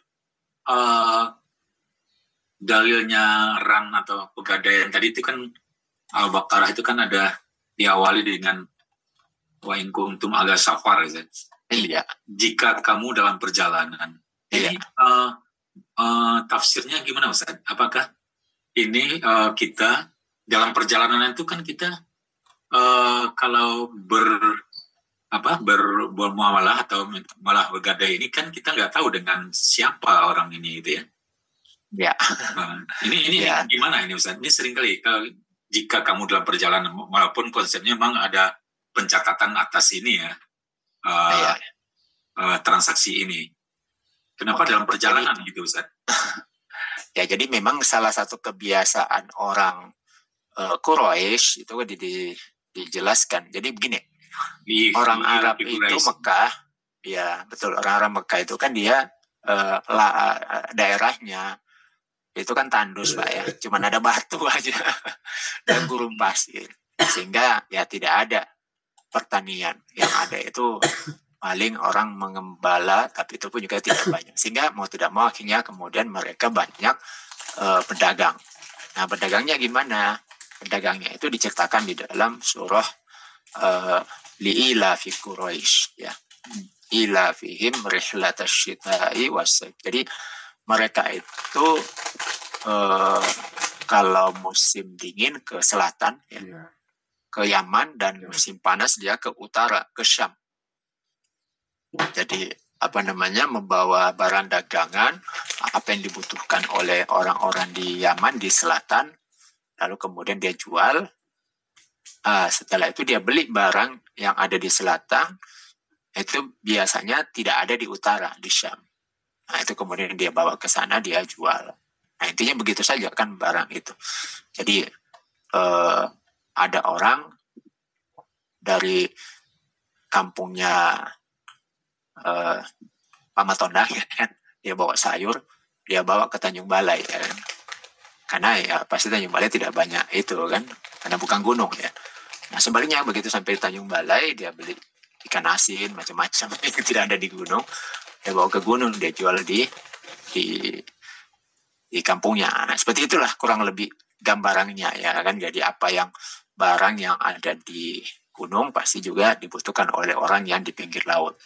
dalilnya ran atau pegadaian tadi itu kan Al-Baqarah itu kan ada diawali dengan wa in kuntum ala safar ya. Iya. Jika kamu dalam perjalanan. Jadi tafsirnya gimana Ustaz? Apakah ini kita dalam perjalanan itu kan kita kalau bermuamalah atau malah bergadai ini kan kita nggak tahu dengan siapa orang ini itu ya. Ya. Ini gimana ini Ustaz? Ini seringkali jika kamu dalam perjalanan, walaupun konsepnya memang ada pencatatan atas ini ya, transaksi ini. Kenapa dalam perjalanan gitu Ustaz? Ya, jadi memang salah satu kebiasaan orang Quraisy itu dijelaskan. Jadi begini, orang Arab itu Mekah, ya betul, orang Arab Mekah itu kan dia daerahnya itu kan tandus Pak ya, cuman ada batu aja dan gurun pasir, sehingga ya tidak ada pertanian. Yang ada itu paling orang mengembala, tapi itu pun juga tidak banyak, sehingga mau tidak mau akhirnya kemudian mereka banyak pedagang. Nah, pedagangnya gimana? Pedagangnya itu diceritakan di dalam surah li'ila fi Quraisy ya, ila fihim rihlatash syita'i was-sayf. Jadi mereka itu kalau musim dingin ke selatan ya, ke Yaman, dan musim panas dia ke utara, ke Syam. Jadi membawa barang dagangan apa yang dibutuhkan oleh orang-orang di Yaman di selatan, lalu kemudian dia jual. Setelah itu dia beli barang yang ada di selatan, itu biasanya tidak ada di utara, di Syam. Nah, itu kemudian dia bawa ke sana, dia jual. Nah, intinya begitu saja kan barang itu. Jadi ada orang dari kampungnya Pamatonang ya kan, dia bawa sayur, dia bawa ke Tanjung Balai ya kan. Karena ya pasti Tanjung Balai tidak banyak itu kan, karena bukan gunung ya. Nah sebaliknya begitu sampai di Tanjung Balai dia beli ikan asin macam-macam yang tidak ada di gunung, dia bawa ke gunung, dia jual di kampungnya. Nah, seperti itulah kurang lebih gambarannya ya kan. Jadi apa yang barang yang ada di gunung pasti juga dibutuhkan oleh orang yang di pinggir laut.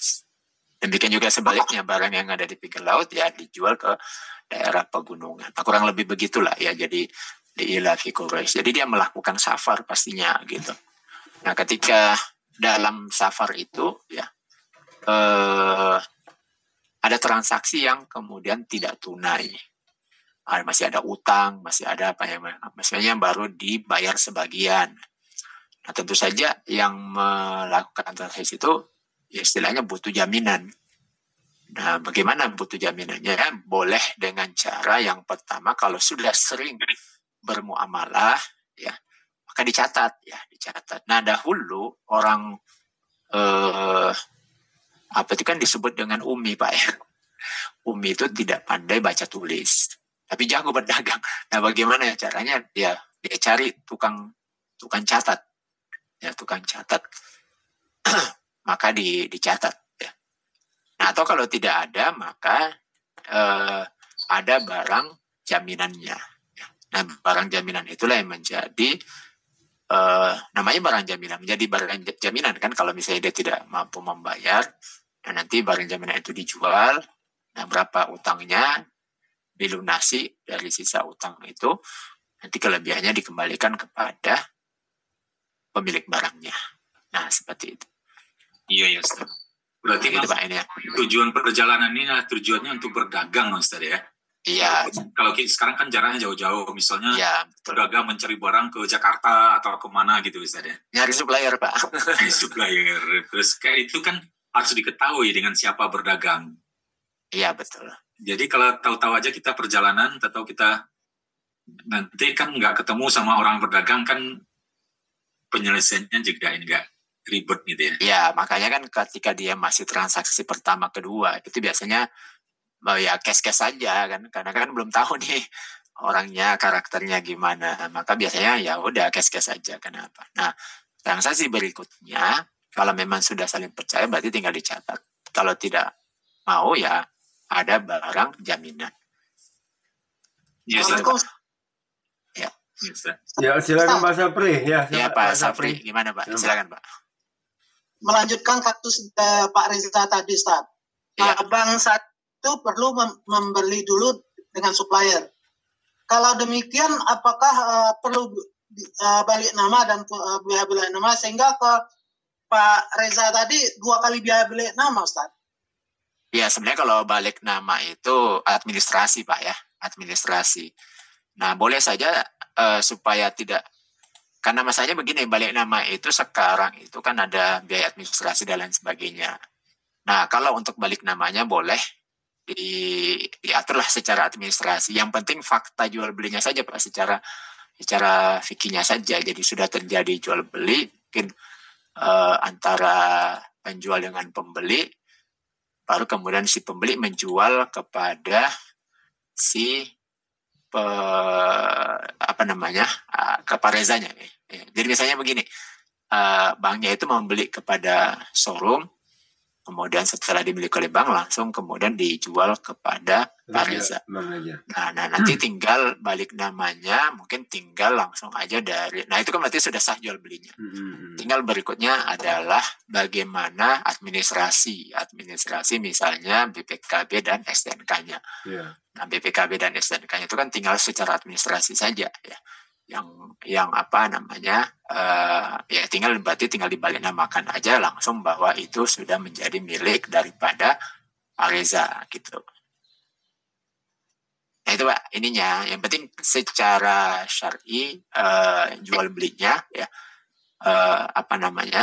Demikian juga sebaliknya, barang yang ada di pinggir laut ya dijual ke daerah pegunungan. Nah, kurang lebih begitulah ya. Jadi di ilafi Quraisy. Jadi dia melakukan safar pastinya gitu. Nah, ketika dalam safar itu ya ada transaksi yang kemudian tidak tunai. Masih ada utang, masih ada apa ya, maksudnya baru dibayar sebagian. Nah, tentu saja yang melakukan transaksi itu ya istilahnya butuh jaminan. Nah, bagaimana butuh jaminannya? Boleh dengan cara yang pertama, kalau sudah sering bermuamalah, ya maka dicatat. Nah, dahulu orang apa itu kan disebut dengan umi, Pak ya. Umi itu tidak pandai baca tulis, tapi jago berdagang. Nah, bagaimana ya caranya? Dia cari tukang catat, ya tukang catat. Maka dicatat. Nah, atau kalau tidak ada, maka ada barang jaminannya. Nah, barang jaminan itulah yang menjadi, namanya barang jaminan. Menjadi barang jaminan kan kalau misalnya dia tidak mampu membayar, nah nanti barang jaminan itu dijual, nah berapa utangnya dilunasi dari sisa utang itu, nanti kelebihannya dikembalikan kepada pemilik barangnya. Nah, seperti itu. Iya, Ustaz. Berarti itu Pak ini ya. Tujuan perjalanan ini tujuannya untuk berdagang, Ustaz ya? Iya. Kalau sekarang kan jaraknya jauh-jauh, misalnya ya, berdagang mencari barang ke Jakarta atau kemana gitu, Ustaz ya? Nyari supplier, Pak. Nyari supplier. Terus kayak itu kan harus diketahui dengan siapa berdagang. Iya, betul. Jadi kalau tahu-tahu aja kita perjalanan, atau kita nanti kan nggak ketemu sama orang berdagang, kan penyelesaiannya juga nggak ribet gitu ya. Ya, makanya kan ketika dia masih transaksi pertama, kedua, itu biasanya ya cash saja kan, karena kan belum tahu nih orangnya, karakternya gimana. Maka biasanya ya udah cash saja. Kenapa? Nah, transaksi berikutnya kalau memang sudah saling percaya berarti tinggal dicatat. Kalau tidak mau ya ada barang jaminan. Yes, ya. Ya, silakan Pak Sapri. Ya, Pak Sapri. Gimana Pak? Silakan Pak. Melanjutkan kasus Pak Reza tadi, Ustaz. Ya. Bank satu perlu membeli dulu dengan supplier. Kalau demikian, apakah perlu balik nama dan biaya balik nama, sehingga ke Pak Reza tadi 2 kali biaya balik nama, Ustaz? Ya, sebenarnya kalau balik nama itu administrasi, Pak ya, administrasi. Nah, boleh saja supaya tidak, karena masalahnya begini, balik nama itu sekarang itu kan ada biaya administrasi dan lain sebagainya. Nah, kalau untuk balik namanya boleh diaturlah secara administrasi. Yang penting fakta jual belinya saja, Pak, secara fikihnya saja. Jadi sudah terjadi jual beli, mungkin antara penjual dengan pembeli, baru kemudian si pembeli menjual kepada si ke Pak Rezanya. Jadi misalnya begini, banknya itu membeli kepada showroom, kemudian setelah dimiliki oleh bank langsung kemudian dijual kepada Pak Reza. Nah, nanti tinggal balik namanya, mungkin tinggal langsung aja dari, nah itu kan berarti sudah sah jual belinya. Tinggal berikutnya adalah bagaimana administrasi misalnya BPKB dan STNK-nya. Nah, BPKB dan STNK-nya itu kan tinggal secara administrasi saja ya. Yang apa namanya, ya tinggal dibalik namakan aja langsung bahwa itu sudah menjadi milik daripada Pak Reza gitu. Nah itu Pak ininya, yang penting secara syar'i jual belinya ya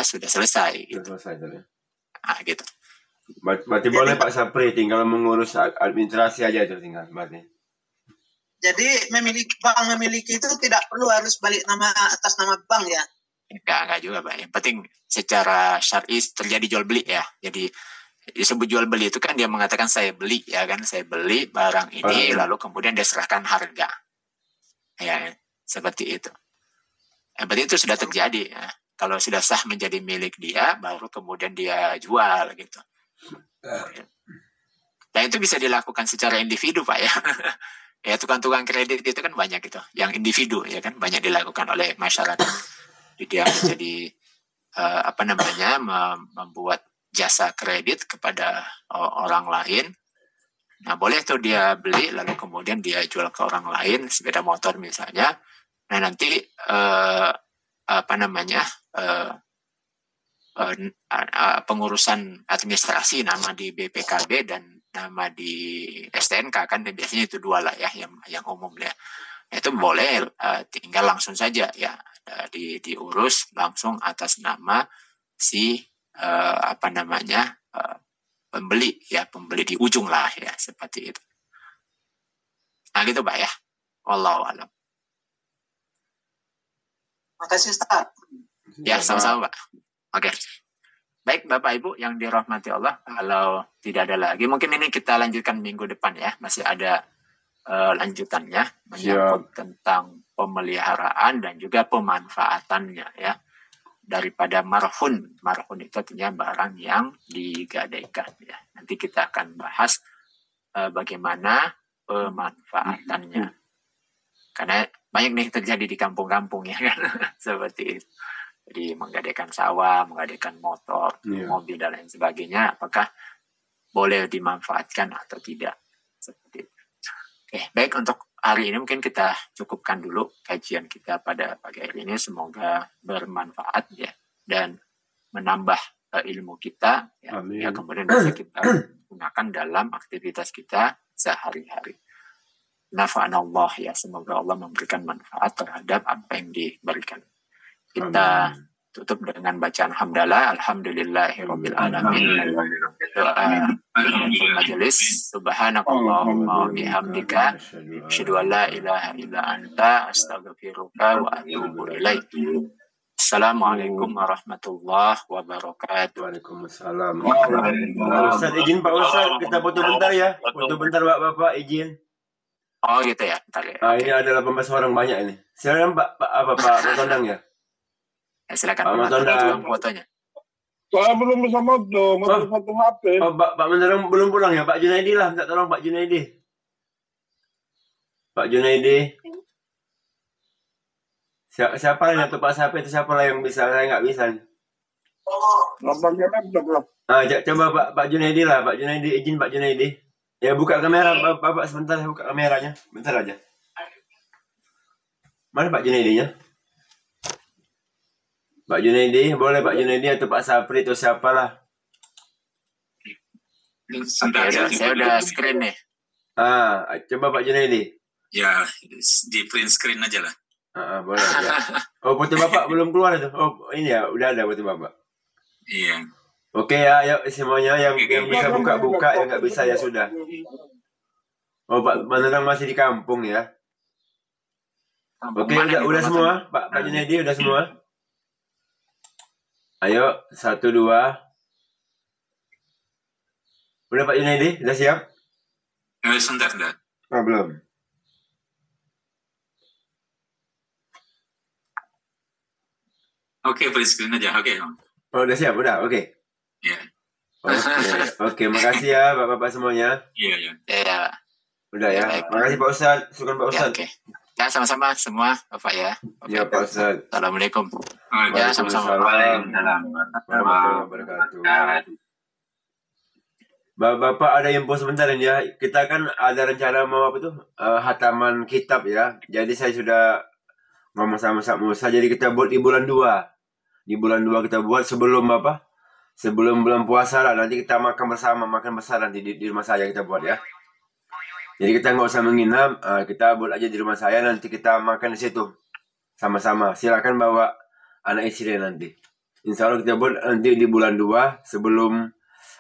sudah selesai gitu. Nah gitu. Berarti boleh Pak Sapri tinggal mengurus administrasi aja itu tinggal berarti. Jadi bank memiliki itu tidak perlu harus balik nama atas nama bank ya? Enggak juga Pak. Yang penting secara syar'i terjadi jual beli ya. Jadi disebut jual beli itu kan dia mengatakan saya beli, ya kan, saya beli barang ini, lalu kemudian dia serahkan harga, ya seperti itu. Berarti itu sudah terjadi. Ya. Kalau sudah sah menjadi milik dia, baru kemudian dia jual gitu. Dan itu bisa dilakukan secara individu, Pak, ya. Ya, tukang-tukang kredit itu kan banyak gitu, yang individu, ya kan, banyak dilakukan oleh masyarakat. Dia menjadi membuat jasa kredit kepada orang lain. Nah, boleh tuh dia beli lalu kemudian dia jual ke orang lain, sepeda motor misalnya. Nah, nanti pengurusan administrasi, nama di BPKB dan nama di STNK kan biasanya itu dua lah ya, yang umum ya. Itu boleh tinggal langsung saja ya diurus langsung atas nama si pembeli ya, pembeli di ujung lah ya, seperti itu. Nah gitu Pak ya. Wallahu a'lam. Makasih Ustaz. Ya, sama-sama Pak. Oke. Baik Bapak Ibu yang dirahmati Allah, kalau tidak ada lagi mungkin ini kita lanjutkan minggu depan ya, masih ada lanjutannya menyangkut tentang pemeliharaan dan juga pemanfaatannya ya, daripada marhun. Marhun itu artinya barang yang digadaikan ya. Nanti kita akan bahas bagaimana pemanfaatannya, karena banyak nih terjadi di kampung-kampung ya kan. Seperti itu. Jadi menggadaikan sawah, menggadaikan motor, mobil dan lain sebagainya, apakah boleh dimanfaatkan atau tidak, seperti itu. Oke, baik, untuk hari ini mungkin kita cukupkan dulu kajian kita pada pagi hari ini. Semoga bermanfaat ya dan menambah ilmu kita ya, kemudian bisa kita gunakan dalam aktivitas kita sehari-hari. Nafa'anallah ya, semoga Allah memberikan manfaat terhadap apa yang diberikan. Kita tutup dengan bacaan hamdalah, alhamdulillahirabbil alamin. Doa majelis, subhanakallahumma wa bihamdika, asyhadu an la ilaha illa anta, astaghfiruka wa atubu ilaik. Assalamualaikum warahmatullahi wabarakatuh. Waalaikumsalam. Ustaz izin Pak Ustaz, kita foto bentar ya. Foto bentar Bapak izin. Oh gitu ya, bentar ya. Ini ada 18 orang banyak ini. Silakan Pak Matondang ya. Silakan Pak Matondang fotonya. Saya belum bisa foto, masih foto HP. Pak Matondang belum pulang ya? Pak Junaidi lah, minta tolong Pak Junaidi. Pak Junaidi. Siapa yang tuh Pak Sapi itu, siapa lah yang bisa? Saya nggak bisa. Nampaknya laptop lah. Coba Pak Junaidi lah, Pak Junaidi, izin Pak Junaidi. Ya buka kamera Bapak sebentar, saya buka kameranya. Bentar aja. Mana Pak Junaidinya? Pak Junaidi, boleh Pak Junaidi atau Pak Sapri atau siapalah. Saya udah screen nih. Coba Pak Junaidi. Ya, di print screen aja lah. Boleh ya. Oh, foto Bapak belum keluar itu. Oh, ini ya, udah ada foto Bapak. Iya. Oke ya, ayo semuanya yang bisa buka-buka, yang nggak bisa ya sudah. Oh, Pak Matondang masih di kampung ya. Oke, udah semua, Pak Junaidi udah semua. Ayo, 1, 2. Udah Pak Junaidi, udah siap? Sebentar. Belum. Oke, print screen aja. Oke. Oh, udah siap, udah, oke. Iya. Oke, makasih ya Bapak-bapak semuanya. Iya. Udah ya. Makasih Pak Ustadz, syukur Pak Ustadz. Oke. Ya, sama-sama semua Bapak ya. Ya Pak Ustadz. Assalamualaikum. Ya, sama-sama. Waalaikumsalam warahmatullahi wabarakatuh. Bapak ada info sebentar ini ya. Kita kan ada rencana mau hataman kitab ya. Jadi saya sudah ngomong sama Musa. Jadi kita buat di bulan 2. Di bulan 2 kita buat sebelum sebelum bulan puasa lah. Nanti kita makan bersama, makan besar nanti di rumah saya kita buat ya. Jadi kita nggak usah menginap, kita buat aja di rumah saya, nanti kita makan di situ sama-sama. Silakan bawa anak istri nanti. Insya Allah kita buat nanti di bulan 2 sebelum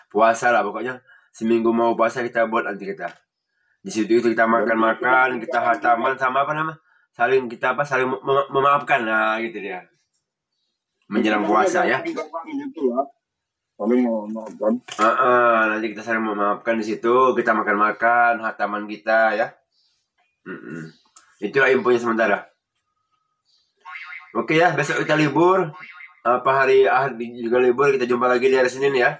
puasa lah, pokoknya seminggu mau puasa kita buat nanti kita. Di situ kita makan-makan, kita hataman sama saling memaafkan, nah gitu dia. Menjelang puasa ya. saling memaafkan. Nanti kita saling memaafkan di situ, kita makan-makan, hataman kita ya. Itulah infonya sementara. Oke ya, besok kita libur. Hari Ahad juga libur, kita jumpa lagi di hari Senin ya.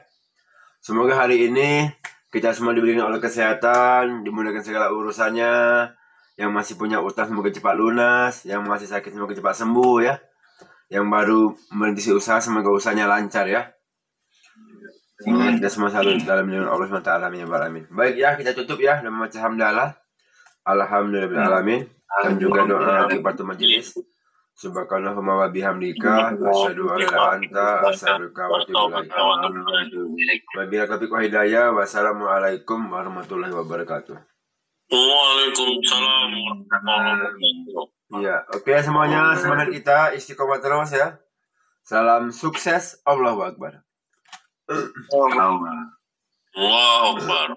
Semoga hari ini kita semua diberikan oleh kesehatan, dimudahkan segala urusannya. Yang masih punya utang semoga cepat lunas, yang masih sakit semoga cepat sembuh ya. Yang baru merintis usaha semoga usahanya lancar ya. Semoga kita semua selalu dalam lindungan Allah SWT. Amin. Baik ya, kita tutup ya dengan membaca hamdalah. Alhamdulillahirrahmanirrahim. Dan juga doa kifaratul majelis. Subhanallahumma wa bihamdika asyhadu an la anta astaghfiruka wa atubu ilaik. Wabillahi taufiq wa hidayah. Wassalamualaikum warahmatullahi wabarakatuh. Waalaikumsalam warahmatullahi wabarakatuh. Ya, oke semuanya, semangat kita istiqomah terus ya. Salam sukses, Allahu Akbar. Allahu Akbar.